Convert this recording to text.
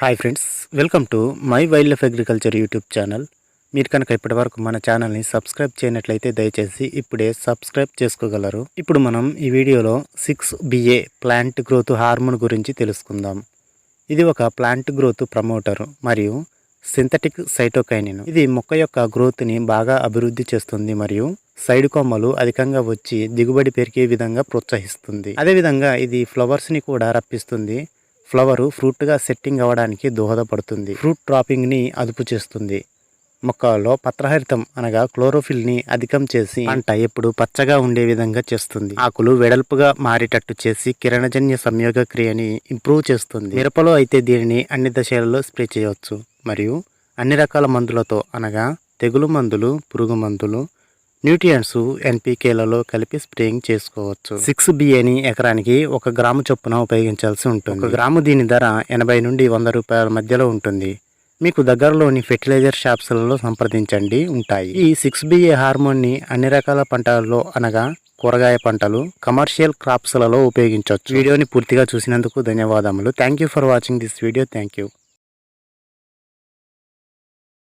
Hi friends, welcome to my wild life agriculture YouTube channel. మీరు కనుక ఇప్పటివరకు మన ఛానల్ని సబ్స్క్రైబ్ చేయనట్లయితే దయచేసి ఇప్పుడే సబ్స్క్రైబ్ చేసుకోగలరు. ఇప్పుడు మనం ఈ వీడియోలో 6BA ప్లాంట్ గ్రోత్ హార్మోన్ గురించి తెలుసుకుందాం. ఇది ఒక ప్లాంట్ గ్రోత్ ప్రమోటర్ మరియు సింథటిక్ సైటోకైనిన్. ఇది మొక్క యొక్క గ్రోత్ని బాగా అభివృద్ధి చేస్తుంది మరియు సైడ్ కొమ్మలు అధికంగా వచ్చి దిగుబడి పెరిగే విధంగా ప్రోత్సహిస్తుంది. అదేవిధంగా ఇది ఫ్లవర్స్ని కూడా రప్పిస్తుంది. ఫ్లవరు ఫ్రూట్గా సెట్టింగ్ అవ్వడానికి దోహదపడుతుంది. ఫ్రూట్ డ్రాపింగ్ని అదుపు చేస్తుంది. మొక్కలలో పత్రహరితం అనగా క్లోరోఫిల్ని అధికం చేసి పంట ఎప్పుడు పచ్చగా ఉండే విధంగా చేస్తుంది. ఆకులు వెడల్పుగా మారేటట్టు చేసి కిరణజన్య సంయోగ క్రియని ఇంప్రూవ్ చేస్తుంది. మిరపలో అయితే దీనిని అన్ని దశలలో స్ప్రే చేయవచ్చు మరియు అన్ని రకాల మందులతో అనగా తెగులు మందులు, పురుగు మందులు, న్యూట్రియంట్స్, NPKలలో కలిపి స్ప్రేయింగ్ చేసుకోవచ్చు. 6BAని ఎకరానికి 1 గ్రాము చొప్పున ఉపయోగించాల్సి ఉంటుంది. 1 గ్రాము దీని ధర 80 నుండి 100 రూపాయల మధ్యలో ఉంటుంది. మీకు దగ్గరలోని ఫెర్టిలైజర్ షాప్స్లలో సంప్రదించండి, ఉంటాయి. ఈ 6BA హార్మోన్ని అన్ని రకాల పంటలలో అనగా కూరగాయ పంటలు, కమర్షియల్ క్రాప్స్లలో ఉపయోగించవచ్చు. వీడియోని పూర్తిగా చూసినందుకు ధన్యవాదములు. Thank you for watching this video. Thank you.